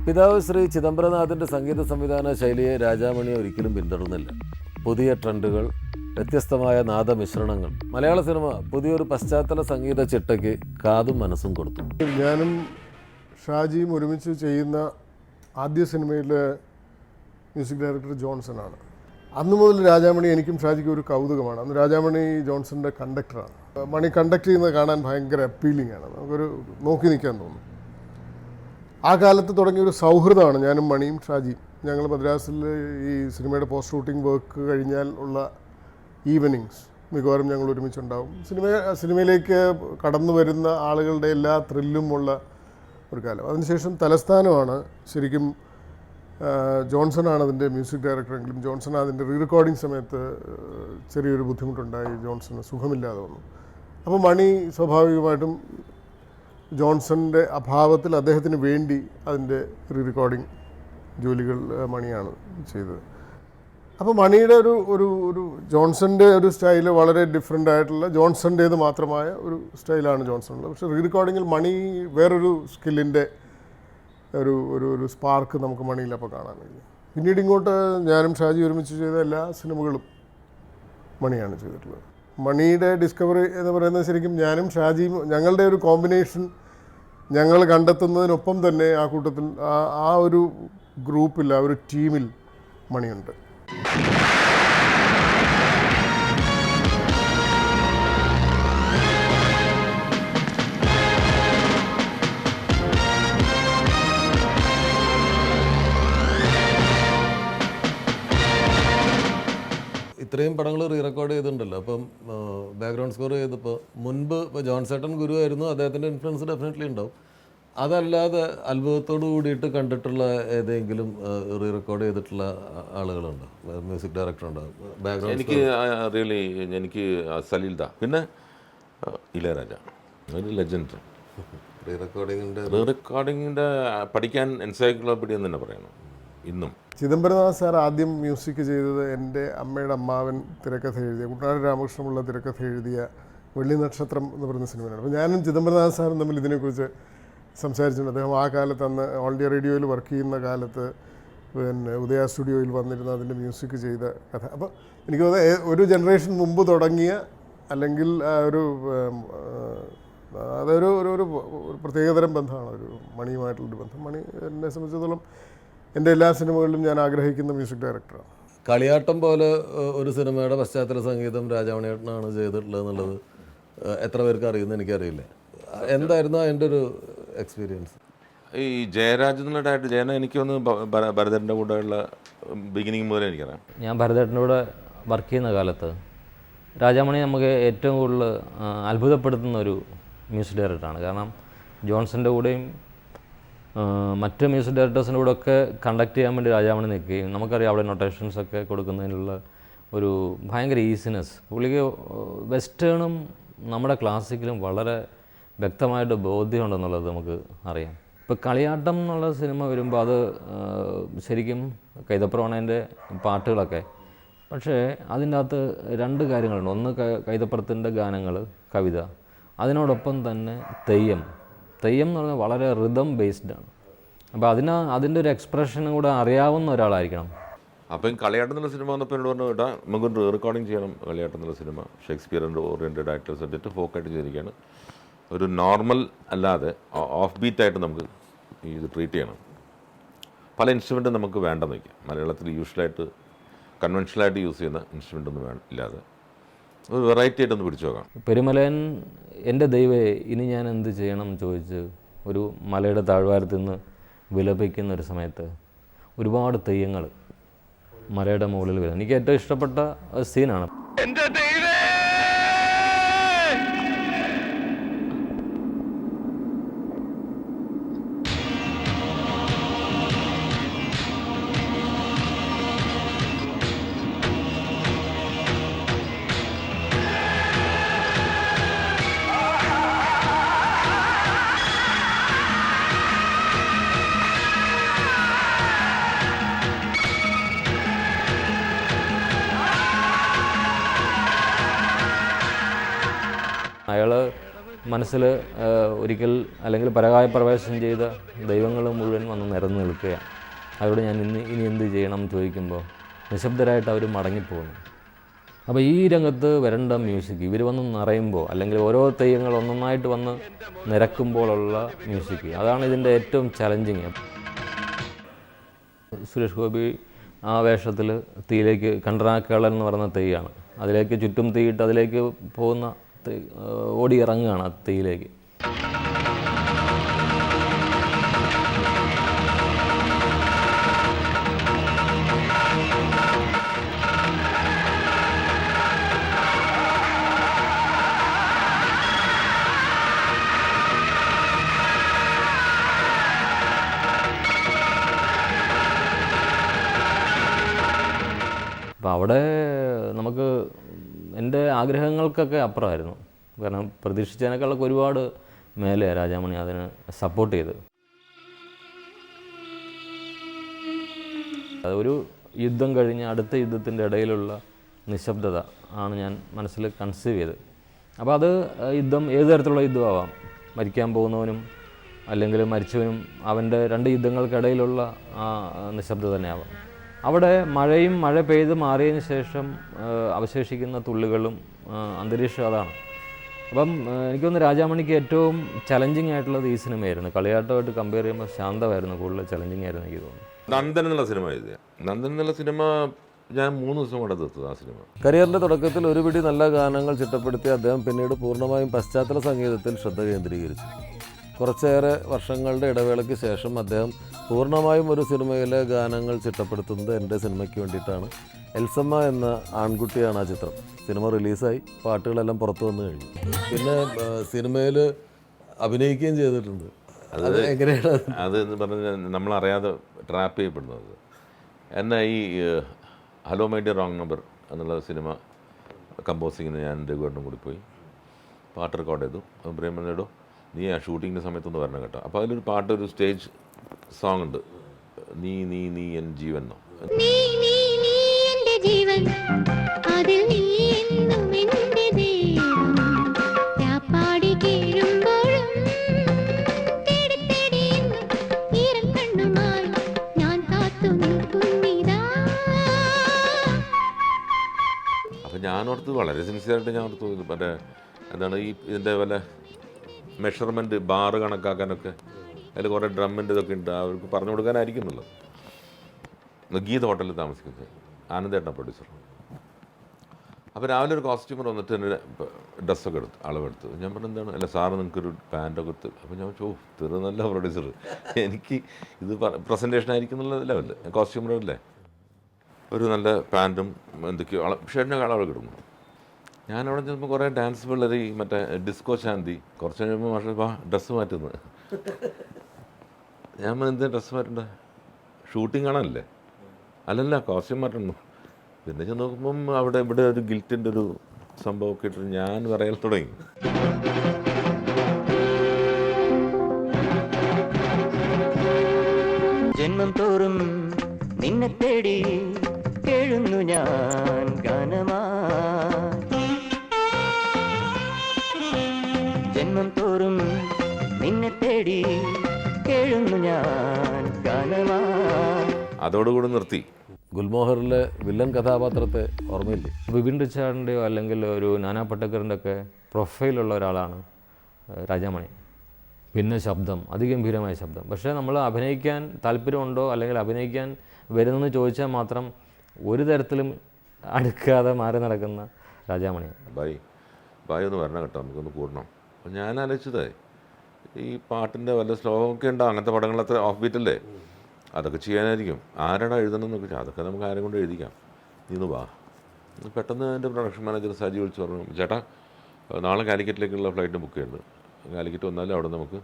പിതാവ് ശ്രീ ചിദംബരനാഥിൻ്റെ സംഗീത സംവിധാന ശൈലിയെ രാജാമണി ഒരിക്കലും പിന്തുടർന്നില്ല. പുതിയ ട്രെൻഡുകൾ, വ്യത്യസ്തമായ നാദമിശ്രണങ്ങൾ, മലയാള സിനിമ പുതിയൊരു പശ്ചാത്തല സംഗീത ചിട്ടയ്ക്ക് കാതും മനസ്സും കൊടുത്തു. ഞാനും ഷാജിയും ഒരുമിച്ച് ചെയ്യുന്ന ആദ്യ സിനിമയിലെ മ്യൂസിക് ഡയറക്ടർ ജോൺസണാണ്. അന്ന് മുതൽ രാജാമണി എനിക്കും ഷാജിക്കും ഒരു കൗതുകമാണ്. അന്ന് രാജാമണി ജോൺസന്റെ കണ്ടക്ടറാണ്. മണി കണ്ടക്ട് ചെയ്യുന്നത് കാണാൻ ഭയങ്കര അപ്പീലിംഗ് ആണ്. നമുക്കൊരു നോക്കി നിൽക്കാൻ തോന്നും. ആ കാലത്ത് തുടങ്ങിയൊരു സൗഹൃദമാണ് ഞാനും മണിയും ഷാജിയും. ഞങ്ങൾ മദ്രാസിൽ ഈ സിനിമയുടെ പോസ്റ്റ് ഷൂട്ടിംഗ് വർക്ക് കഴിഞ്ഞാൽ ഉള്ള ഈവനിങ്സ് മിക്കവാറും ഞങ്ങൾ ഒരുമിച്ചുണ്ടാവും. സിനിമയിലേക്ക് കടന്നു വരുന്ന ആളുകളുടെ എല്ലാ ത്രില്ലും ഉള്ള ഒരു കാലം. അതിനുശേഷം തലസ്ഥാനമാണ് ശരിക്കും ജോൺസണാണ് അതിൻ്റെ മ്യൂസിക് ഡയറക്ടറെങ്കിലും ജോൺസൺ അതിൻ്റെ റീ റെക്കോർഡിംഗ് സമയത്ത് ചെറിയൊരു ബുദ്ധിമുട്ടുണ്ടായി. ജോൺസണ് സുഖമില്ലാതെ വന്നു. അപ്പോൾ മണി സ്വാഭാവികമായിട്ടും ജോൺസന്റെ അഭാവത്തിൽ അദ്ദേഹത്തിന് വേണ്ടി അതിൻ്റെ റീ റെക്കോർഡിംഗ് ജോലികൾ മണിയാണ് ചെയ്തത്. അപ്പോൾ മണിയുടെ ഒരു ജോൺസന്റെ ഒരു സ്റ്റൈല് വളരെ ഡിഫറെൻ്റ് ആയിട്ടുള്ള ജോൺസൻ്റേത് മാത്രമായ ഒരു സ്റ്റൈലാണ് ജോൺസണുള്ളത്. പക്ഷേ റീ റെക്കോർഡിങ്ങിൽ മണി വേറൊരു സ്കില്ലിൻ്റെ ഒരു സ്പാർക്ക് നമുക്ക് മണിയിൽ അപ്പോൾ കാണാൻ കഴിയും. പിന്നീട് ഇങ്ങോട്ട് ഞാനും ഷാജി ഒരുമിച്ച് ചെയ്ത എല്ലാ സിനിമകളും മണിയാണ് ചെയ്തിട്ടുള്ളത്. മണിയുടെ ഡിസ്കവറി എന്ന് പറയുന്നത് ശരിക്കും ഞാനും ഷാജിയും ഞങ്ങളുടെ ഒരു കോമ്പിനേഷൻ ഞങ്ങൾ കണ്ടെത്തുന്നതിനൊപ്പം തന്നെ ആ കൂട്ടത്തിൽ ആ ഒരു ഗ്രൂപ്പിൽ ആ ഒരു ടീമിൽ മണിയുണ്ട്. ഇത്രയും പടങ്ങൾ റീ റെക്കോർഡ് ചെയ്തിട്ടുണ്ടല്ലോ. അപ്പം ബാക്ക്ഗ്രൗണ്ട് സ്കോർ ചെയ്തപ്പോൾ മുൻപ് ഇപ്പോൾ ജോൺസേട്ടൻ ഗുരു ആയിരുന്നു, അദ്ദേഹത്തിൻ്റെ ഇൻഫ്ലുവൻസ് ഡെഫിനറ്റ്ലി ഉണ്ടാവും. അതല്ലാതെ അത്ഭുതത്തോട് കൂടിയിട്ട് കണ്ടിട്ടുള്ള ഏതെങ്കിലും റീ റെക്കോർഡ് ചെയ്തിട്ടുള്ള ആളുകളുണ്ടോ? മ്യൂസിക് ഡയറക്ടർ ഉണ്ടാവും ബാക്ക്ഗ്രൗണ്ട്? എനിക്ക് സലീൽദ, പിന്നെ ഇളയരാജ, ഒരു ലെജൻഡ്. റീ റെക്കോർഡിങ്ങിൻ്റെ പഠിക്കാൻ എൻസൈക്ലോപീഡിയ എന്ന് തന്നെ പറയണം. ഇന്നും ചിദംബരനാഥ് സാർ ആദ്യം മ്യൂസിക് ചെയ്തത് എൻ്റെ അമ്മയുടെ അമ്മാവൻ തിരക്കഥ എഴുതിയ, കുട്ടനാട് രാമകൃഷ്ണമുള്ള തിരക്കഥ എഴുതിയ വെള്ളി നക്ഷത്രം എന്ന് പറയുന്ന സിനിമയാണ്. അപ്പോൾ ഞാനും ചിദംബരനാഥ് സാറും തമ്മിൽ ഇതിനെക്കുറിച്ച് സംസാരിച്ചിട്ടുണ്ട്. അദ്ദേഹം ആ കാലത്ത് അന്ന് ഓൾ ഇന്ത്യ റേഡിയോയിൽ വർക്ക് ചെയ്യുന്ന കാലത്ത് പിന്നെ ഉദയ സ്റ്റുഡിയോയിൽ വന്നിരുന്ന അതിൻ്റെ മ്യൂസിക് ചെയ്ത കഥ. അപ്പോൾ എനിക്ക് തോന്നുന്നത് ഒരു ജനറേഷൻ മുമ്പ് തുടങ്ങിയ അല്ലെങ്കിൽ അതൊരു ഒരു പ്രത്യേകതരം ബന്ധമാണ്, ഒരു മണിയുമായിട്ടുള്ളൊരു ബന്ധം. മണി എന്നെ സംബന്ധിച്ചിടത്തോളം എൻ്റെ എല്ലാ സിനിമകളിലും ഞാൻ ആഗ്രഹിക്കുന്ന മ്യൂസിക് ഡയറക്ടറാണ്. കളിയാട്ടം പോലെ ഒരു സിനിമയുടെ പശ്ചാത്തല സംഗീതം രാജാമണിയേട്ടനാണ് ചെയ്തിട്ടുള്ളത് എന്നുള്ളത് എത്ര പേർക്ക് അറിയുമെന്ന് എനിക്കറിയില്ല. എന്തായിരുന്നു അതിൻ്റെ ഒരു എക്സ്പീരിയൻസ്? ഈ ജയരാജനുള്ളതായിട്ട് എനിക്ക് വന്ന് ഭരതൻ്റെ കൂടെയുള്ള ബിഗിനിങ് മുതലേ എനിക്കറിയാം. ഞാൻ ഭരതേട്ടൻ്റെ കൂടെ വർക്ക് ചെയ്യുന്ന കാലത്ത് രാജാമണി നമുക്ക് ഏറ്റവും കൂടുതൽ അത്ഭുതപ്പെടുത്തുന്ന ഒരു മ്യൂസിക് ഡയറക്ടറാണ്. കാരണം ജോൺസൻ്റെ കൂടെയും മറ്റ് മ്യൂസിക് ഡയറക്ടേഴ്സിൻ്റെ കൂടെ ഒക്കെ കണ്ടക്ട് ചെയ്യാൻ വേണ്ടി രാജാമണി നിൽക്കുകയും നമുക്കറിയാം അവിടെ നൊട്ടേഷൻസൊക്കെ കൊടുക്കുന്നതിനുള്ള ഒരു ഭയങ്കര ഈസിനെസ്. പുള്ളിക്ക് വെസ്റ്റേണും നമ്മുടെ ക്ലാസിക്കലും വളരെ വ്യക്തമായിട്ട് ബോധ്യമുണ്ടെന്നുള്ളത് നമുക്ക് അറിയാം. ഇപ്പോൾ കളിയാട്ടം എന്നുള്ള സിനിമ വരുമ്പോൾ അത് ശരിക്കും കൈതപ്രവണേൻ്റെ പാട്ടുകളൊക്കെ, പക്ഷേ അതിൻ്റെ അകത്ത് രണ്ട് കാര്യങ്ങളുണ്ട്. ഒന്ന് കൈതപ്രത്തിൻ്റെ ഗാനങ്ങൾ, കവിത, അതിനോടൊപ്പം തന്നെ തെയ്യം എന്ന് പറഞ്ഞാൽ വളരെ റിതം ബേസ്ഡാണ്. അപ്പോൾ അതിൻ്റെ ഒരു എക്സ്പ്രഷനും കൂടെ അറിയാവുന്ന ഒരാളായിരിക്കണം. അപ്പം കളിയാട്ടം എന്നുള്ള സിനിമ വന്നപ്പോൾ എന്നോട് പറഞ്ഞു, കേട്ടാ നമുക്ക് റെക്കോർഡിങ് ചെയ്യണം കളിയാട്ടം എന്നുള്ള സിനിമ. ഷേക്സ്പിയറിൻ്റെ ഓറിയൻറ്റഡ് ആയിട്ടുള്ള സബ്ജക്റ്റ് ഫോക്കായിട്ട് ചെയ്തിരിക്കുകയാണ്. ഒരു നോർമൽ അല്ലാതെ ഓഫ് ബീറ്റായിട്ട് നമുക്ക് ഇത് ട്രീറ്റ് ചെയ്യണം. പല ഇൻസ്ട്രുമെൻറ്റും നമുക്ക് വേണ്ടെന്ന് വയ്ക്കാം. മലയാളത്തിൽ യൂഷ്വലായിട്ട് കൺവെൻഷനലായിട്ട് യൂസ് ചെയ്യുന്ന ഇൻസ്ട്രുമെൻ്റ് ഒന്നും ഇല്ലാതെ ഒരു വെറൈറ്റി ആയിട്ടൊന്ന് പിടിച്ചു നോക്കാം. പെരുമലയൻ എൻ്റെ ദൈവമേ ഇനി ഞാൻ എന്ത് ചെയ്യണം എന്ന് ചോദിച്ച് ഒരു മലയുടെ താഴ്വാരത്തിൽ നിന്ന് വിലപിക്കുന്ന ഒരു സമയത്ത് ഒരുപാട് തെയ്യങ്ങൾ മലയുടെ മുകളിൽ വരുന്നത് എനിക്ക് ഏറ്റവും ഇഷ്ടപ്പെട്ട സീനാണ്. അയാൾ മനസ്സിൽ ഒരിക്കൽ അല്ലെങ്കിൽ പരകായ പ്രവേശനം ചെയ്ത ദൈവങ്ങൾ മുഴുവൻ വന്ന് നിരന്ന് നിൽക്കുകയാണ്. അവരോട് ഞാൻ ഇനി എന്ത് ചെയ്യണം എന്ന് ചോദിക്കുമ്പോൾ നിശബ്ദരായിട്ട് അവർ മടങ്ങിപ്പോകുന്നു. അപ്പോൾ ഈ രംഗത്ത് വരേണ്ട മ്യൂസിക് ഇവർ വന്ന് നിറയുമ്പോൾ, അല്ലെങ്കിൽ ഓരോ തെയ്യങ്ങൾ ഒന്നൊന്നായിട്ട് വന്ന് നിരക്കുമ്പോഴുള്ള മ്യൂസിക്, അതാണ് ഇതിൻ്റെ ഏറ്റവും ചലഞ്ചിങ്. സുരേഷ് ഗോപി ആ വേഷത്തിൽ തീയിലേക്ക് കണ്ടനാക്കേളൻ എന്ന് പറയുന്ന തെയ്യാണ്, അതിലേക്ക് ചുറ്റും തീയിട്ട് അതിലേക്ക് പോകുന്ന ഓടി ഇറങ്ങുകയാണ് ആ തീയിലേക്ക്. അപ്പോൾ അവിടെ നമുക്ക് എൻ്റെ ആഗ്രഹങ്ങൾക്കൊക്കെ അപ്പുറമായിരുന്നു. കാരണം പ്രതീക്ഷിച്ചതിനേക്കാളൊക്കെ ഒരുപാട് മേലെ രാജാമണി അതിന് സപ്പോർട്ട് ചെയ്ത്. അതൊരു യുദ്ധം കഴിഞ്ഞ് അടുത്ത യുദ്ധത്തിൻ്റെ ഇടയിലുള്ള നിശബ്ദത ആണ് ഞാൻ മനസ്സിൽ കൺസീവ് ചെയ്ത്. അപ്പോൾ അത് യുദ്ധം ഏത് തരത്തിലുള്ള യുദ്ധമാവാം, മരിക്കാൻ പോകുന്നവനും അല്ലെങ്കിൽ മരിച്ചവനും അവൻ്റെ രണ്ട് യുദ്ധങ്ങൾക്കിടയിലുള്ള ആ നിശബ്ദത തന്നെയാവാം. അവിടെ മഴ പെയ്ത് മാറിയതിന് ശേഷം അവശേഷിക്കുന്ന തുള്ളികളും അന്തരീക്ഷം അതാണ്. അപ്പം എനിക്കൊന്ന് രാജാമണിക്ക് ഏറ്റവും ചലഞ്ചിങ് ആയിട്ടുള്ളത് ഈ സിനിമയായിരുന്നു. കളിയാട്ടമായിട്ട് കമ്പയർ ചെയ്യുമ്പോൾ ശാന്തമായിരുന്നു കൂടുതൽ ചലഞ്ചിങ് ആയിരുന്നു എനിക്ക് തോന്നുന്നു. നന്ദൻ എന്നുള്ള സിനിമ എഴുതിയ നന്ദൻ എന്നുള്ള സിനിമ ഞാൻ 3 ദിവസം കൊണ്ട് തീർത്തത് ആ സിനിമ. കരിയറിൻ്റെ തുടക്കത്തിൽ ഒരു പിടി നല്ല ഗാനങ്ങൾ ചിട്ടപ്പെടുത്തി അദ്ദേഹം പിന്നീട് പൂർണ്ണമായും പശ്ചാത്തല സംഗീതത്തിൽ ശ്രദ്ധ കേന്ദ്രീകരിച്ചു. കുറച്ചേറെ വർഷങ്ങളുടെ ഇടവേളയ്ക്ക് ശേഷം അദ്ദേഹം പൂർണ്ണമായും ഒരു സിനിമയിലെ ഗാനങ്ങൾ ചിട്ടപ്പെടുത്തുന്നത് എൻ്റെ സിനിമയ്ക്ക് വേണ്ടിയിട്ടാണ്. എൽസമ്മ എന്ന ആൺകുട്ടിയാണ് ആ ചിത്രം. സിനിമ റിലീസായി, പാട്ടുകളെല്ലാം പുറത്തു വന്നു കഴിഞ്ഞു. പിന്നെ സിനിമയിൽ അഭിനയിക്കുകയും ചെയ്തിട്ടുണ്ട്. അത് എങ്ങനെയാണ് അത് എന്ന് പറഞ്ഞാൽ നമ്മളറിയാതെ ട്രാപ്പ് ചെയ്യപ്പെടുന്നത്. എന്നാൽ ഈ hello my dear wrong number എന്നുള്ള സിനിമ കമ്പോസിങ്ങിന് ഞാൻ രഘുവേട്ടനും കൂടി പോയി പാട്ട് റെക്കോർഡ് ചെയ്തു. അത് പ്രേമനോടോ നീ ആ ഷൂട്ടിങ്ങിൻ്റെ സമയത്തൊന്ന് വരണം കേട്ടോ. അപ്പോൾ അതിലൊരു പാട്ട്, ഒരു സ്റ്റേജ് സോങ് ഉണ്ട്, നീ നീ നീ എൻ ജീവൻ എന്നോ. അപ്പം ഞാനോർത്ത് വളരെ സിൻസിയറായിട്ട് ഞാൻ ഓർത്ത് മറ്റേ എന്താണ് ഈ ഇതിൻ്റെ വല്ല മെഷർമെൻറ്റ് ബാറ് കണക്കാക്കാനൊക്കെ അതിൽ കുറേ ഡ്രമ്മിൻ്റെ ഇതൊക്കെ ഉണ്ട്, അവർക്ക് പറഞ്ഞു കൊടുക്കാനായിരിക്കുമല്ലോ. ഗീത ഹോട്ടലിൽ താമസിക്കുന്നത് ആനന്ദേട്ട പ്രൊഡ്യൂസർ. അപ്പോൾ രാവിലെ ഒരു കോസ്റ്റ്യൂമർ വന്നിട്ട് എൻ്റെ ഡ്രസ്സൊക്കെ എടുത്ത് അളവെടുത്ത് ഞാൻ പറഞ്ഞു എന്താണ്, അല്ല സാറ് നിങ്ങൾക്കൊരു പാൻറ്റൊക്കെ എടുത്ത്. അപ്പോൾ ഞാൻ തീർന്നു നല്ല പ്രൊഡ്യൂസർ, എനിക്ക് ഇത് പ്രസൻറ്റേഷൻ ആയിരിക്കും എന്നുള്ള ലെവലിൽ കോസ്റ്റ്യൂമറല്ലേ. ഒരു നല്ല പാൻറ്റും എന്തൊക്കെയോ ഷർട്ടിനൊക്കെ അളവ് കിട്ടുന്നു. ഞാനവിടെ ചെന്നപ്പോൾ കുറേ ഡാൻസ് പിള്ളേർ മറ്റേ ഡിസ്കോ ശാന്തി, കുറച്ച് കഴിയുമ്പോൾ മാഷ ഡ്രസ്സ് മാറ്റുന്നത്. ഞാൻ എന്താ ഡ്രസ്സ് മാറ്റണ്ട, ഷൂട്ടിംഗ് കാണാനല്ലേ? അല്ലല്ല കോസ്റ്റ്യൂം മാറ്റണം. പിന്നെ ചെന്ന് നോക്കുമ്പം അവിടെ ഇവിടെ ഒരു ഗിൽറ്റിൻ്റെ ഒരു സംഭവമൊക്കെ ഇട്ടിട്ട് ഞാൻ പറയാൻ തുടങ്ങി. ജന്മം തോറും നിന്നെ തേടി കേഴുന്നു ഞാൻ ഗാനമാ, ജന്മം തോറും നിന്നെ തേടി കേഴുന്നു ഞാൻ ഗാനമാ. അതോടുകൂടി നിർത്തി. ഗുൽമോഹറിലെ വില്ലൻ കഥാപാത്രത്തെ ഓർമ്മയില്ലേ? ബിപിൻ റിച്ചാർഡിൻ്റെയോ അല്ലെങ്കിൽ ഒരു നാനാ പട്ടേക്കറിൻ്റെ ഒക്കെ പ്രൊഫൈലുള്ള ഒരാളാണ് രാജാമണി. പിന്നെ ശബ്ദം, അതിഗംഭീരമായ ശബ്ദം. പക്ഷേ നമ്മൾ അഭിനയിക്കാൻ താല്പര്യമുണ്ടോ അല്ലെങ്കിൽ അഭിനയിക്കാൻ വരുന്നെന്ന് ചോദിച്ചാൽ മാത്രം ഒരു തരത്തിലും അടുക്കാതെ മാറി നടക്കുന്ന രാജാമണിയാണ്. ബായ് ഒന്ന് വരണം കേട്ടോ, നമുക്കൊന്ന് കൂടണം. അപ്പോൾ ഞാൻ ആലോചിച്ചതേ ഈ പാട്ടിൻ്റെ വല്ല ശ്ലോകമൊക്കെ ഉണ്ടോ, അങ്ങനത്തെ പടങ്ങളത്ര ഓഫ് ബീറ്റല്ലേ, അതൊക്കെ ചെയ്യാനായിരിക്കും. ആരാടാ എഴുതണമെന്നൊക്കെ വെച്ചാൽ അതൊക്കെ നമുക്ക് ആരെ കൊണ്ട് എഴുതിക്കാം, നീ ഒന്ന് വാ. പെട്ടെന്ന് എൻ്റെ പ്രൊഡക്ഷൻ മാനേജർ സജി വിളിച്ച് പറഞ്ഞു, ചേട്ടാ നാളെ കാലിക്കറ്റിലേക്കുള്ള ഫ്ലൈറ്റ് ബുക്ക് ചെയ്യുന്നുണ്ട്, കാലിക്കറ്റ് വന്നാലും അവിടെ നമുക്ക്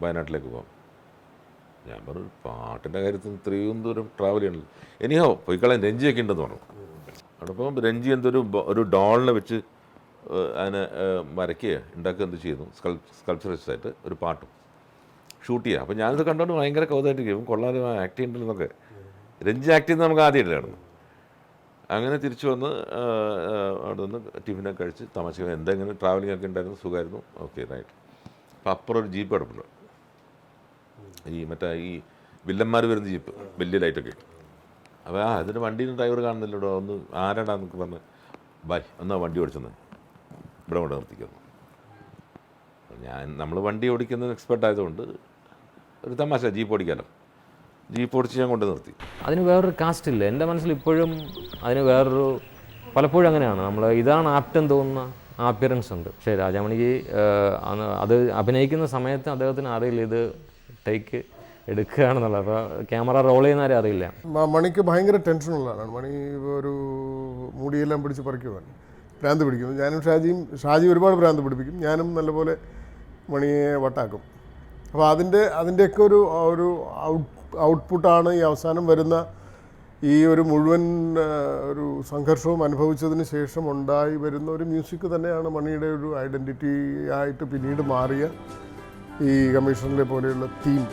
വയനാട്ടിലേക്ക് പോകാം. ഞാൻ പറഞ്ഞു പാട്ടിൻ്റെ കാര്യത്തിൽ ഇത്രയും ദൂരം ട്രാവൽ ചെയ്യണല്ലോ, എനിഹോ പോയിക്കളയാൻ രഞ്ജിയൊക്കെ ഉണ്ടെന്ന് പറഞ്ഞു. അവിടെ ഇപ്പം രഞ്ജി ഒരു ഡോളിനെ വെച്ച് അതിനെ വരയ്ക്കുക ഉണ്ടാക്കുക എന്ത് ചെയ്യുന്നു, സ്കൾപ്ചറിസ്റ്റായിട്ട് ഒരു പാട്ടും ഷൂട്ട് ചെയ്യുക. അപ്പോൾ ഞാനിത് കണ്ടുകൊണ്ട് ഭയങ്കര കൗതുകമായിട്ട് കൊള്ളാതെ ആക്ട് ചെയ്യണ്ടെന്നൊക്കെ. രഞ്ജി ആക്ട് ചെയ്യുന്നത് നമുക്ക് ആദ്യമായിട്ട് കാണുന്നു. അങ്ങനെ തിരിച്ചു വന്ന് അവിടെ നിന്ന് ടിഫിനൊക്കെ കഴിച്ച് തമാശ എന്തെങ്കിലും ട്രാവലിംഗ് ഒക്കെ ഉണ്ടായിരുന്നു, സുഖമായിരുന്നു. Okay right. അപ്പം അപ്പുറം ഒരു ജീപ്പ് കിടപ്പുണ്ട്, ഈ വില്ലന്മാർ വരുന്ന ജീപ്പ്, വലിയ ലൈറ്റൊക്കെ ഇട്ടു. അപ്പോൾ അതിന് വണ്ടീൻ്റെ ഡ്രൈവർ കാണുന്നില്ലടോ, ഒന്ന് ആരാടാന്നൊക്കെ പറഞ്ഞ് ബൈ ഒന്ന് വണ്ടി ഓടിച്ചെന്ന് ഇവിടെ കൊണ്ട് നിർത്തിക്കുന്നു. നമ്മൾ വണ്ടി ഓടിക്കുന്നത് എക്സ്പെർട്ട് ആയതുകൊണ്ട് ഒരു തമാശ, ജീപ്പ് ഓടിക്കാമല്ലോ, ജീപ്പ് ഓടിച്ച് ഞാൻ കൊണ്ട് നിർത്തി. അതിന് വേറൊരു കാസ്റ്റ് ഇല്ല എൻ്റെ മനസ്സിൽ ഇപ്പോഴും. അതിന് വേറൊരു പലപ്പോഴും അങ്ങനെയാണ്, നമ്മൾ ഇതാണ് ആപ്റ്റെന്ന് തോന്നുന്ന ആപ്പിയറൻസ് ഉണ്ട്. പക്ഷേ രാജാമണിക്ക് അത് അഭിനയിക്കുന്ന സമയത്ത് അദ്ദേഹത്തിന് അറിയില്ല ഇത് ടേക്ക് എടുക്കുകയാണെന്നുള്ളത്. അപ്പോൾ ക്യാമറ റോൾ ചെയ്യുന്നവരെ അറിയില്ല. മണിക്ക് ഭയങ്കര ടെൻഷനുള്ളതാണ്. മണി ഒരു മുടിയെല്ലാം പിടിച്ച് പറിക്കുവാൻ ഭ്രാന്ത് പിടിക്കും. ഞാനും ഷാജി ഒരുപാട് ഭ്രാന്ത് പിടിപ്പിക്കും, ഞാനും നല്ലപോലെ മണിയെ വട്ടാക്കും. അപ്പോൾ അതിൻ്റെയൊക്കെ ഒരു ഔട്ട്പുട്ടാണ് ഈ അവസാനം വരുന്ന ഈ ഒരു മുഴുവൻ ഒരു സംഘർഷവും അനുഭവിച്ചതിന് ശേഷം ഉണ്ടായി വരുന്ന ഒരു മ്യൂസിക് തന്നെയാണ് മണിയുടെ ഒരു ഐഡൻറ്റിറ്റി ആയിട്ട് പിന്നീട് മാറിയ ഈ കമ്മീഷണറിലെ പോലെയുള്ള തീം.